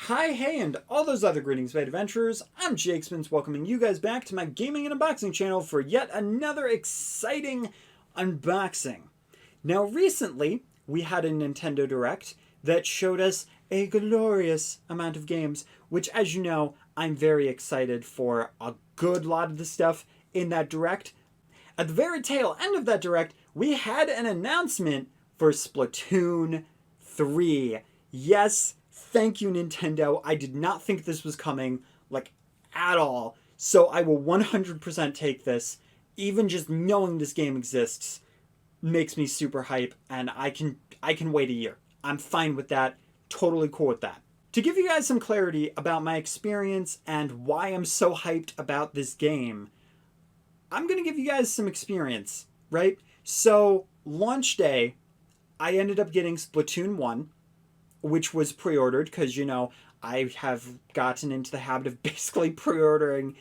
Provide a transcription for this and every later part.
Hi, hey, and all those other greetings, mate adventurers. I'm Jakespins, welcoming you guys back to my gaming and unboxing channel for yet another exciting unboxing. Now, recently, we had a Nintendo Direct that showed us a glorious amount of games, which, as you know, I'm very excited for a good lot of the stuff in that Direct. At the very tail end of that Direct, we had an announcement for Splatoon 3. Yes, thank you, Nintendo. I did not think this was coming, at all. So I will 100% take this. Even just knowing this game exists makes me super hype, and I can wait a year. I'm fine with that. Totally cool with that. To give you guys some clarity about my experience and why I'm so hyped about this game, I'm going to give you guys some experience, right? So, launch day, I ended up getting Splatoon 1, which was pre-ordered because, I have gotten into the habit of basically pre-ordering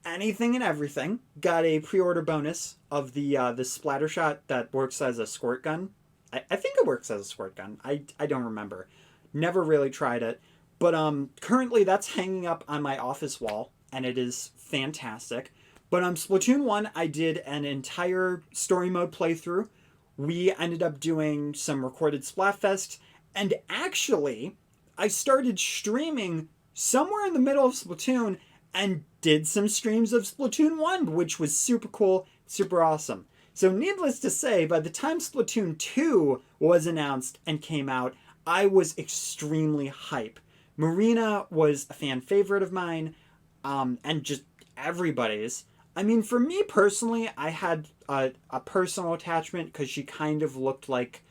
anything and everything. Got a pre-order bonus of the splatter shot that works as a squirt gun. I think it works as a squirt gun. I don't remember. Never really tried it. But currently that's hanging up on my office wall, and it is fantastic. But Splatoon 1, I did an entire story mode playthrough. We ended up doing some recorded Splatfest, and actually, I started streaming somewhere in the middle of Splatoon and did some streams of Splatoon 1, which was super cool, super awesome. So needless to say, by the time Splatoon 2 was announced and came out, I was extremely hype. Marina was a fan favorite of mine, and just everybody's. I mean, for me personally, I had a personal attachment because she kind of looked like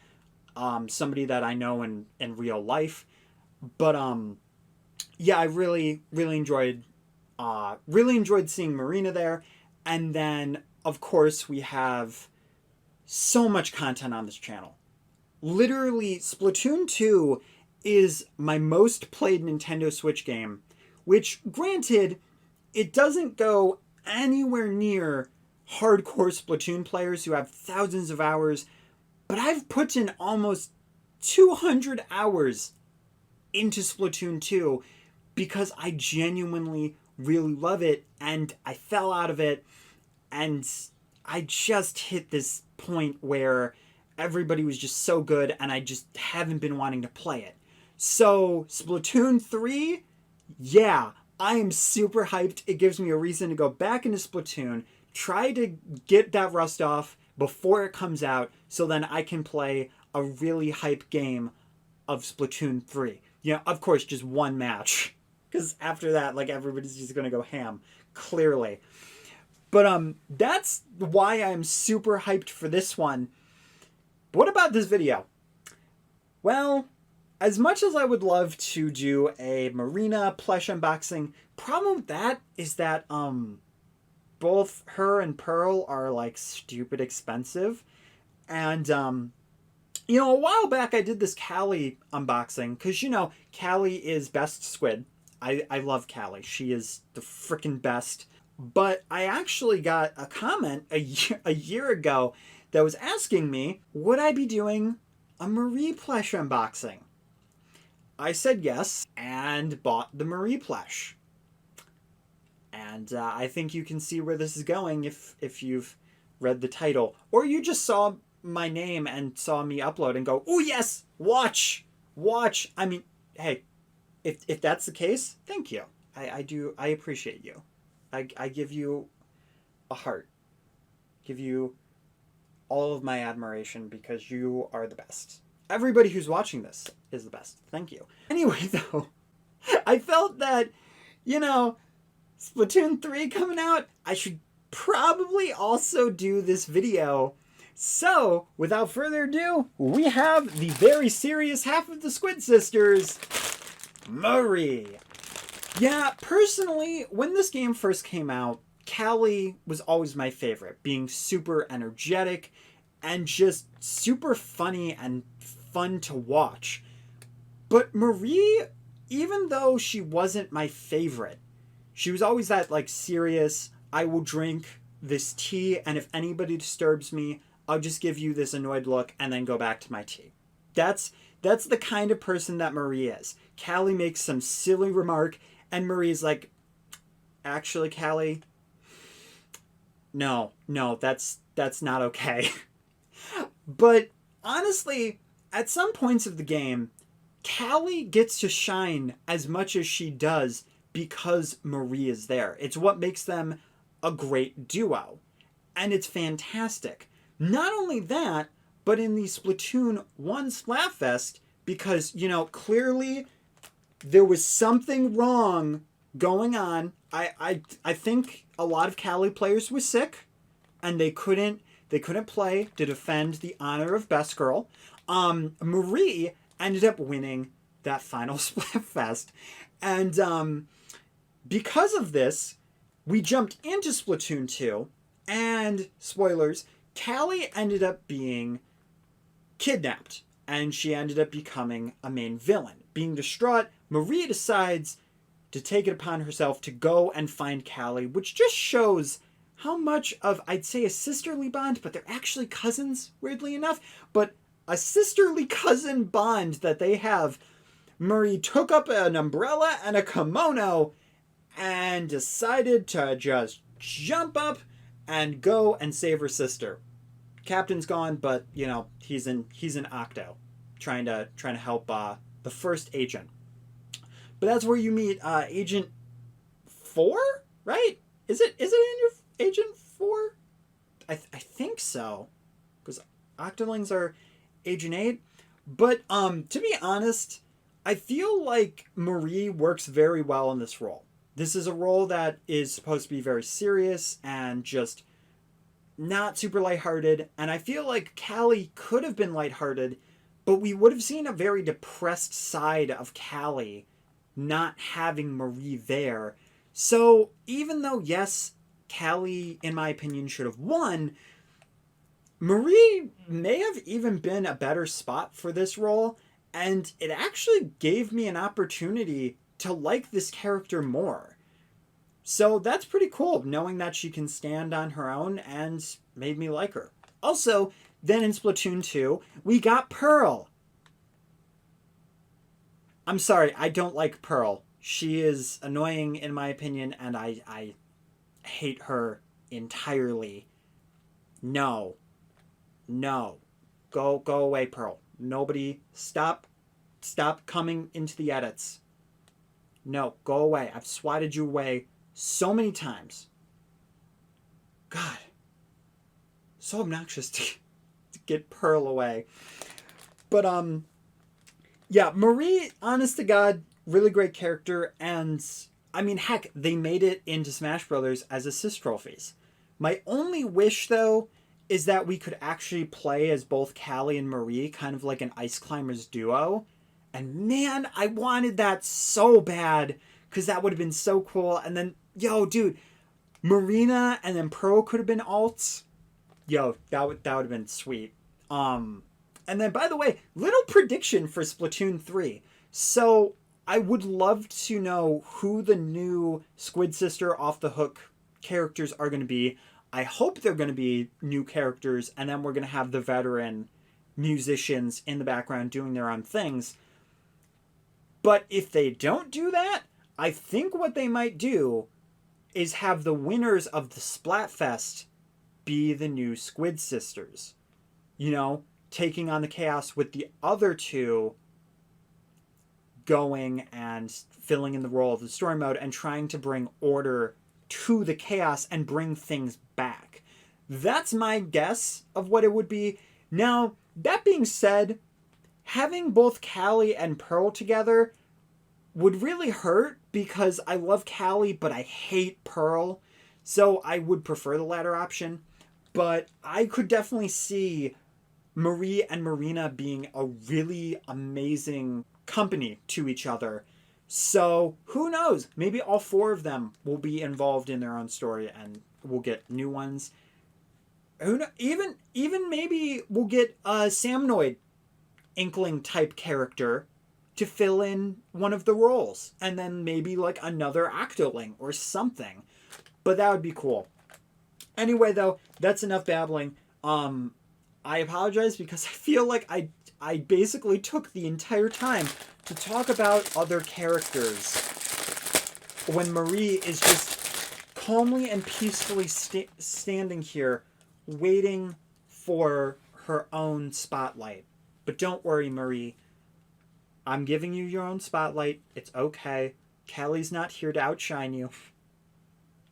somebody that I know in real life. But yeah, I really enjoyed seeing Marina there. And then of course we have so much content on this channel. Literally, Splatoon 2 is my most played Nintendo Switch game, which, granted, it doesn't go anywhere near hardcore Splatoon players who have thousands of hours, but I've put in almost 200 hours into Splatoon 2 because I genuinely really love it, and I fell out of it, and I just hit this point where everybody was just so good, and I just haven't been wanting to play it. So, Splatoon 3, yeah, I am super hyped. It gives me a reason to go back into Splatoon, try to get that rust off before it comes out, so then I can play a really hype game of Splatoon 3. Of course, just one match, because after that, everybody's just going to go ham, clearly. But that's why I'm super hyped for this one. What about this video? Well, as much as I would love to do a Marina plush unboxing, problem with that is that both her and Pearl are stupid expensive. And a while back I did this Callie unboxing because Callie is best squid. I love Callie. She is the freaking best. But I actually got a comment a year ago that was asking me, would I be doing a Marie plush unboxing? I said yes, and bought the Marie plush. And I think you can see where this is going if you've read the title. Or you just saw my name and saw me upload and go, oh yes, watch. I mean, hey, if that's the case, thank you. I appreciate you. I give you a heart. Give you all of my admiration because you are the best. Everybody who's watching this is the best. Thank you. Anyway, though, I felt that, Splatoon 3 coming out, I should probably also do this video. So, without further ado, we have the very serious half of the Squid Sisters, Marie. Yeah, personally, when this game first came out, Callie was always my favorite, being super energetic and just super funny and fun to watch. But Marie, even though she wasn't my favorite, she was always that serious, I will drink this tea, and if anybody disturbs me, I'll just give you this annoyed look and then go back to my tea. That's That's the kind of person that Marie is. Callie makes some silly remark, and Marie's like, actually, Callie, no, that's not okay. But honestly, at some points of the game, Callie gets to shine as much as she does because Marie is there. It's what makes them a great duo. And it's fantastic. Not only that, but in the Splatoon 1 Splatfest, because, clearly there was something wrong going on. I think a lot of Callie players were sick, and they couldn't play to defend the honor of Best Girl. Marie ended up winning that final Splatfest. And because of this, we jumped into Splatoon 2, and, spoilers, Callie ended up being kidnapped, and she ended up becoming a main villain. Being distraught, Marie decides to take it upon herself to go and find Callie, which just shows how much of, I'd say, a sisterly bond, but they're actually cousins, weirdly enough, but a sisterly cousin bond that they have. Marie took up an umbrella and a kimono and decided to just jump up and go and save her sister. Captain's gone, but he's in Octo, trying to help the first agent. But that's where you meet Agent 4, right? Is it in your Agent 4? I think so, because Octolings are Agent 8. But to be honest, I feel like Marie works very well in this role. This is a role that is supposed to be very serious and just not super lighthearted. And I feel like Callie could have been lighthearted, but we would have seen a very depressed side of Callie not having Marie there. So even though, yes, Callie, in my opinion, should have won, Marie may have even been a better spot for this role. And it actually gave me an opportunity to like this character more. So that's pretty cool, knowing that she can stand on her own, and made me like her. Also, then in Splatoon 2, we got Pearl. I'm sorry, I don't like Pearl. She is annoying in my opinion, and I hate her entirely. No. Go away, Pearl. Nobody, stop coming into the edits. No, go away. I've swatted you away so many times. God. So obnoxious to get Pearl away. But, yeah, Marie, honest to God, really great character. And, I mean, heck, they made it into Smash Brothers as assist trophies. My only wish, though, is that we could actually play as both Callie and Marie, kind of like an Ice Climbers duo. And man, I wanted that so bad, because that would have been so cool. And then, yo, dude, Marina and then Pearl could have been alts. Yo, that would have been sweet. And then, by the way, little prediction for Splatoon 3. So, I would love to know who the new Squid Sister Off the Hook characters are going to be. I hope they're going to be new characters, and then we're going to have the veteran musicians in the background doing their own things. But if they don't do that, I think what they might do is have the winners of the Splatfest be the new Squid Sisters. Taking on the chaos with the other two going and filling in the role of the story mode and trying to bring order to the chaos and bring things back. That's my guess of what it would be. Now, that being said, having both Callie and Pearl together would really hurt, because I love Callie, but I hate Pearl. So I would prefer the latter option. But I could definitely see Marie and Marina being a really amazing company to each other. So who knows? Maybe all four of them will be involved in their own story, and we'll get new ones. Who knows? Even maybe we'll get a Samnoid Inkling type character to fill in one of the roles, and then maybe like another Octoling or something. But that would be cool. Anyway, though, that's enough babbling. I apologize because I feel like I basically took the entire time to talk about other characters when Marie is just calmly and peacefully standing here waiting for her own spotlight. But don't worry, Marie. I'm giving you your own spotlight. It's okay. Callie's not here to outshine you.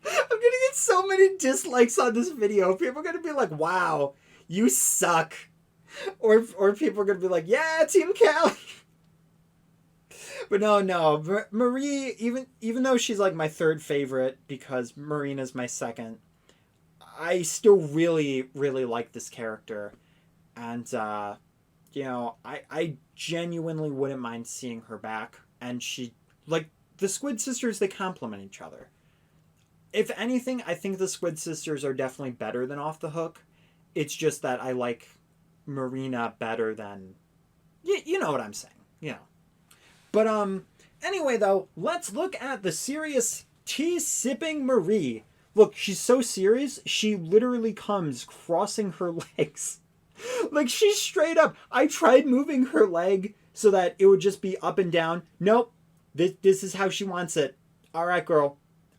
I'm gonna get so many dislikes on this video. People are gonna be like, wow, you suck. Or people are gonna be like, yeah, Team Callie. But no. Marie, even though she's like my third favorite because Marina's my second, I still really, really like this character. And, you know, I genuinely wouldn't mind seeing her back. And she, like, the Squid Sisters, they complement each other. If anything, I think the Squid Sisters are definitely better than Off the Hook. It's just that I like Marina better than... You know what I'm saying. You know. But, anyway, though, let's look at the serious tea-sipping Marie. Look, she's so serious, she literally comes crossing her legs. Like, she's straight up. I tried moving her leg so that it would just be up and down. Nope. This is how she wants it. All right, girl.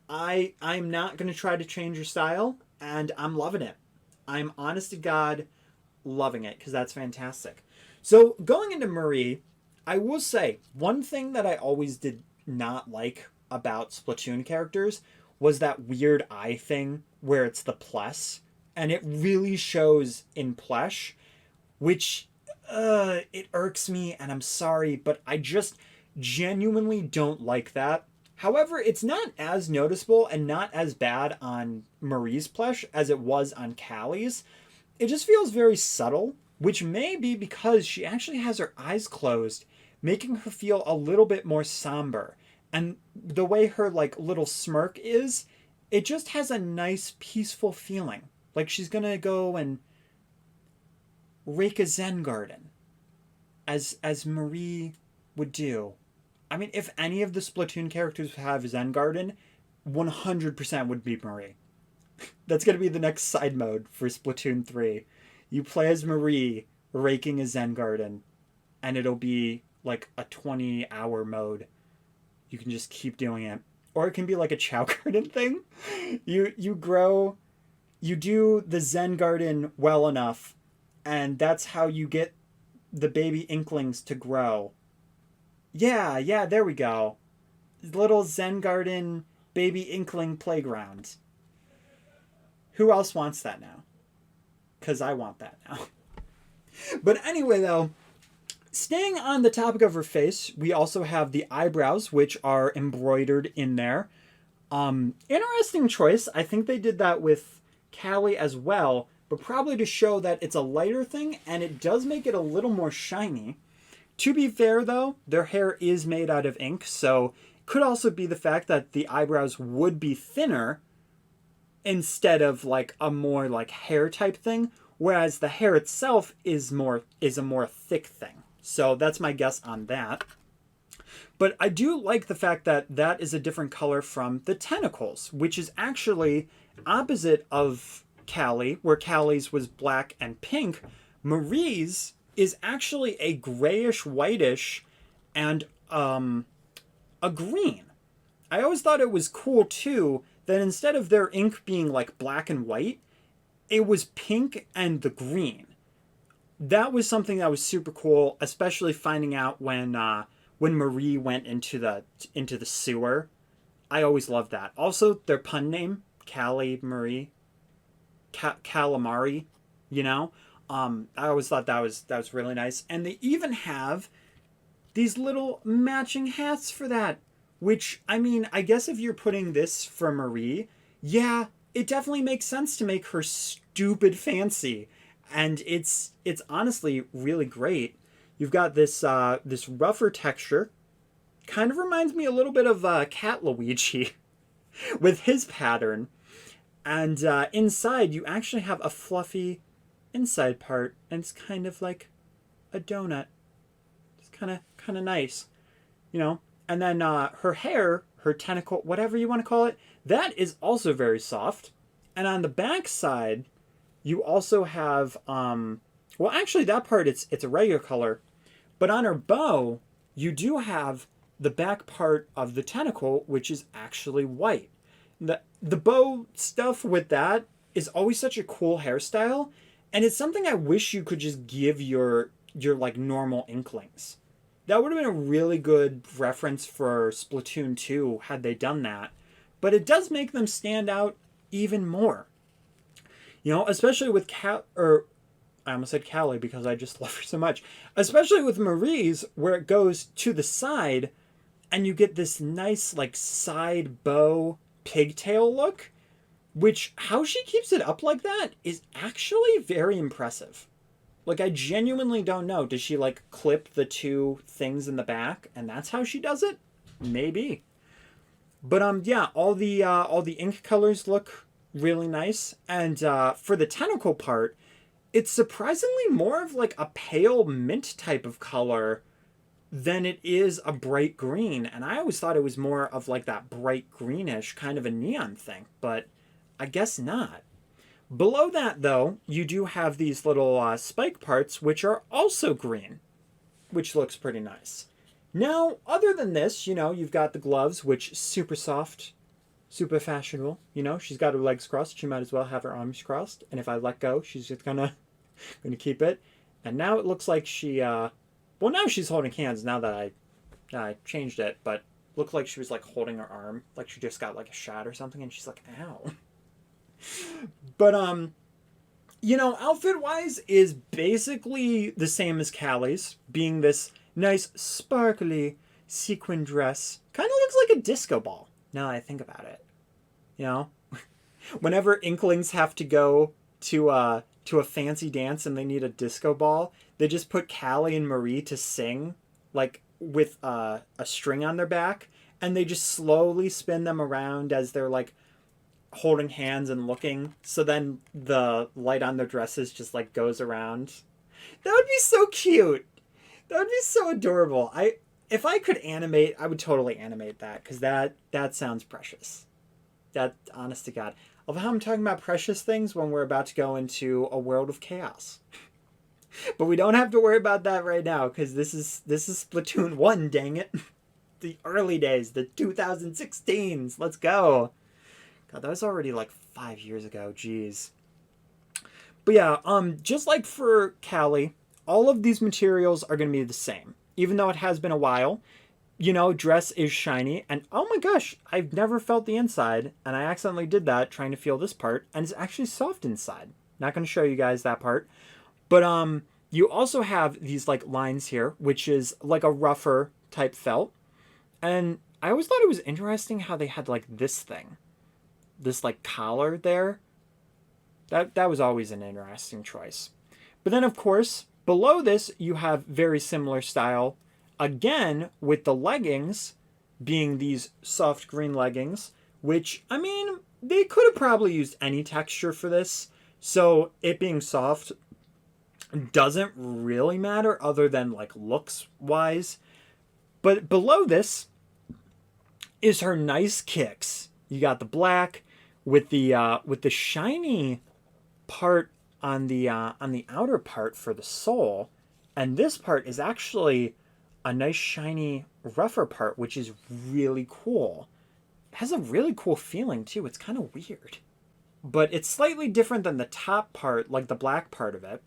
I'm not going to try to change your style, and I'm loving it. I'm, honest to God, loving it, because that's fantastic. So, going into Marie, I will say, one thing that I always did not like about Splatoon characters was that weird eye thing where it's the plus, and it really shows in Plush, which, it irks me, and I'm sorry, but I just genuinely don't like that. However, it's not as noticeable and not as bad on Marie's Plush as it was on Callie's. It just feels very subtle, which may be because she actually has her eyes closed, making her feel a little bit more somber. And the way her, like, little smirk is, it just has a nice, peaceful feeling. Like she's gonna go and rake a Zen garden, as Marie would do. I mean, if any of the Splatoon characters have Zen garden, 100% would be Marie. That's gonna be the next side mode for Splatoon 3. You play as Marie raking a Zen garden, and it'll be like a 20-hour mode. You can just keep doing it. Or it can be like a Chow Garden thing. You do the Zen garden well enough, and that's how you get the baby inklings to grow. Yeah, there we go. Little Zen garden baby inkling playground. Who else wants that now? Because I want that now. But anyway, though, staying on the topic of her face, we also have the eyebrows, which are embroidered in there. Interesting choice. I think they did that with Callie as well, but probably to show that it's a lighter thing, and it does make it a little more shiny. To be fair, though, their hair is made out of ink, so it could also be the fact that the eyebrows would be thinner instead of like a more like hair type thing, whereas the hair itself is a more thick thing. So that's my guess on that. But I do like the fact that that is a different color from the tentacles, which is actually opposite of Callie, where Callie's was black and pink. Marie's is actually a grayish, whitish, and a green. I always thought it was cool, too, that instead of their ink being like black and white, it was pink and the green. That was something that was super cool, especially finding out when Marie went into the sewer. I always loved that. Also, their pun name, Callie Marie, Calamari, you know? I always thought that was really nice. And they even have these little matching hats for that, which, I mean, I guess if you're putting this for Marie, yeah, it definitely makes sense to make her stupid fancy. And it's honestly really great. You've got this this rougher texture. Kind of reminds me a little bit of Cat Luigi with his pattern. And inside, you actually have a fluffy inside part, and it's kind of like a donut. It's kind of nice, you know. And then her hair, her tentacle, whatever you want to call it, that is also very soft. And on the back side, you also have Well, actually, that part, it's a regular color. But on her bow, you do have the back part of the tentacle, which is actually white. The bow stuff with that is always such a cool hairstyle, and it's something I wish you could just give your like normal Inklings. That would have been a really good reference for Splatoon 2 had they done that. But it does make them stand out even more. You know, especially with I almost said Callie because I just love her so much. Especially with Marie's, where it goes to the side and you get this nice, like, side bow pigtail look, which, how she keeps it up like that is actually very impressive. Like, I genuinely don't know. Does she, like, clip the two things in the back and that's how she does it? Maybe. But, yeah, all the ink colors look really nice. And for the tentacle part, it's surprisingly more of like a pale mint type of color than it is a bright green. And I always thought it was more of like that bright greenish kind of a neon thing, but I guess not. Below that, though, you do have these little spike parts, which are also green, which looks pretty nice. Now, other than this, you know, you've got the gloves, which super soft, super fashionable. You know, she's got her legs crossed. She might as well have her arms crossed. And if I let go, she's just gonna keep it. And now it looks like she, well, now she's holding hands now that I changed it, but looked like she was like holding her arm, like she just got like a shot or something, and she's like, ow. But, you know, outfit-wise is basically the same as Callie's, being this nice, sparkly sequin dress. Kind of looks like a disco ball, now that I think about it. You know? Whenever Inklings have to go to a fancy dance and they need a disco ball, they just put Callie and Marie to sing, like, with a string on their back, and they just slowly spin them around as they're, like, holding hands and looking, so then the light on their dresses just like goes around. That would be so cute. That would be so adorable. If I could animate, I would totally animate that, because that sounds precious. That, honest to God. Of how I'm talking about precious things when we're about to go into a world of chaos. But we don't have to worry about that right now, because this is Splatoon 1, dang it. The early days, the 2016s. Let's go. God, that was already like 5 years ago. Jeez. But yeah, just like for Callie, all of these materials are going to be the same. Even though it has been a while, you know, dress is shiny. And oh my gosh, I've never felt the inside. And I accidentally did that trying to feel this part. And it's actually soft inside. Not going to show you guys that part. But you also have these like lines here, which is like a rougher type felt. And I always thought it was interesting how they had like this thing. This like collar there. That was always an interesting choice. But then of course, below this you have very similar style. Again, with the leggings being these soft green leggings, which, I mean, they could have probably used any texture for this. So it being soft doesn't really matter other than like looks wise. But below this is her nice kicks. You got the black with the shiny part on the outer part for the sole, and this part is actually a nice shiny rougher part, which is really cool. It has a really cool feeling too. It's kind of weird, but it's slightly different than the top part, like the black part of it.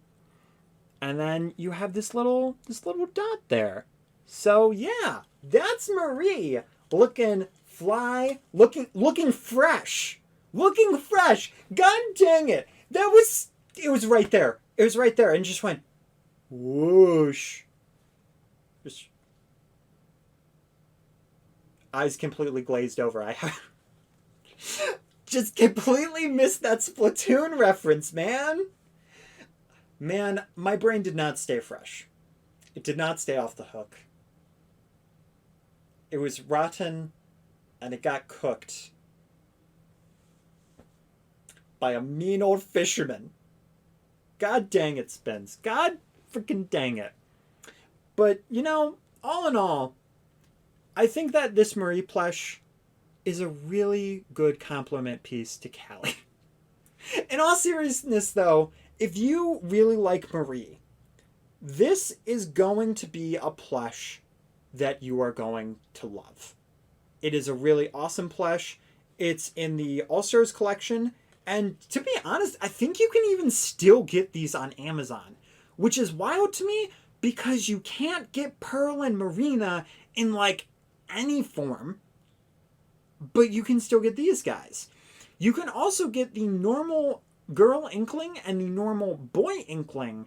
And then you have this little dot there. So yeah, that's Marie looking fly, looking fresh. Looking fresh. God dang it. It was right there. It was right there and just went whoosh. Just eyes completely glazed over. I just completely missed that Splatoon reference, man. Man, my brain did not stay fresh. It did not stay off the hook. It was rotten and it got cooked by a mean old fisherman. God dang it, Spence. God freaking dang it. But, you know, all in all, I think that this Marie plush is a really good compliment piece to Callie. In all seriousness, though, If you really like Marie, this is going to be a plush that you are going to love. It is a really awesome plush. It's in the All-Stars collection. And to be honest, I think you can even still get these on Amazon, which is wild to me because you can't get Pearl and Marina in like any form, but you can still get these guys. You can also get the normal girl Inkling and the normal boy Inkling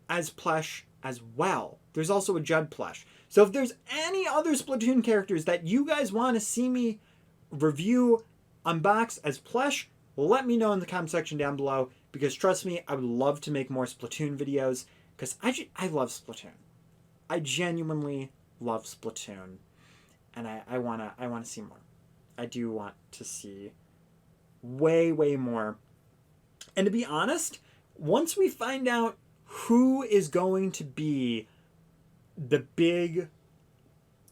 as plush as well. There's also a Judd plush. So if there's any other Splatoon characters that you guys want to see me review, unbox as plush, let me know in the comment section down below, because trust me, I would love to make more Splatoon videos, because I love Splatoon. I genuinely love Splatoon, and I want to see more. I do want to see way more. And to be honest, once we find out who is going to be the big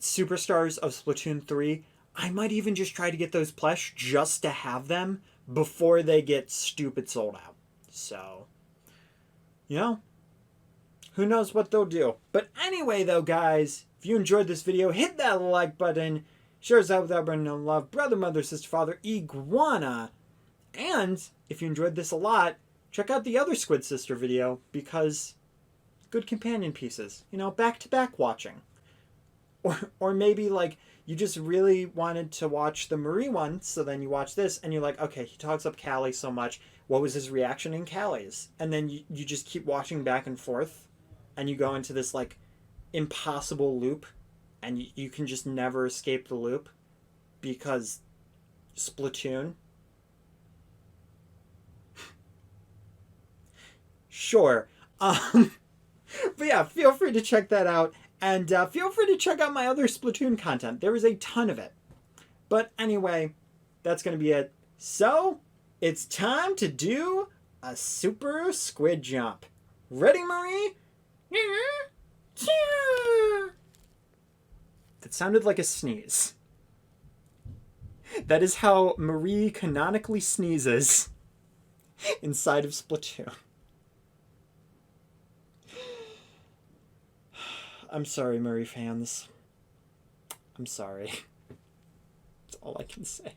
superstars of Splatoon 3, I might even just try to get those plush just to have them before they get stupid sold out. So, you know, who knows what they'll do. But anyway, though, guys, if you enjoyed this video, hit that like button. Share us out with everyone you love. Brother, mother, sister, father, iguana. And if you enjoyed this a lot, check out the other Squid Sister video, because good companion pieces. You know, back-to-back watching. Or maybe, like, you just really wanted to watch the Marie one, so then you watch this, and you're like, okay, he talks up Callie so much. What was his reaction in Callie's? And then you just keep watching back and forth, and you go into this, like, impossible loop, and you can just never escape the loop, because Splatoon. Sure. But yeah, feel free to check that out. And feel free to check out my other Splatoon content. There is a ton of it. But anyway, that's going to be it. So, it's time to do a super squid jump. Ready, Marie? That sounded like a sneeze. That is how Marie canonically sneezes inside of Splatoon. I'm sorry, Marie fans. I'm sorry. That's all I can say.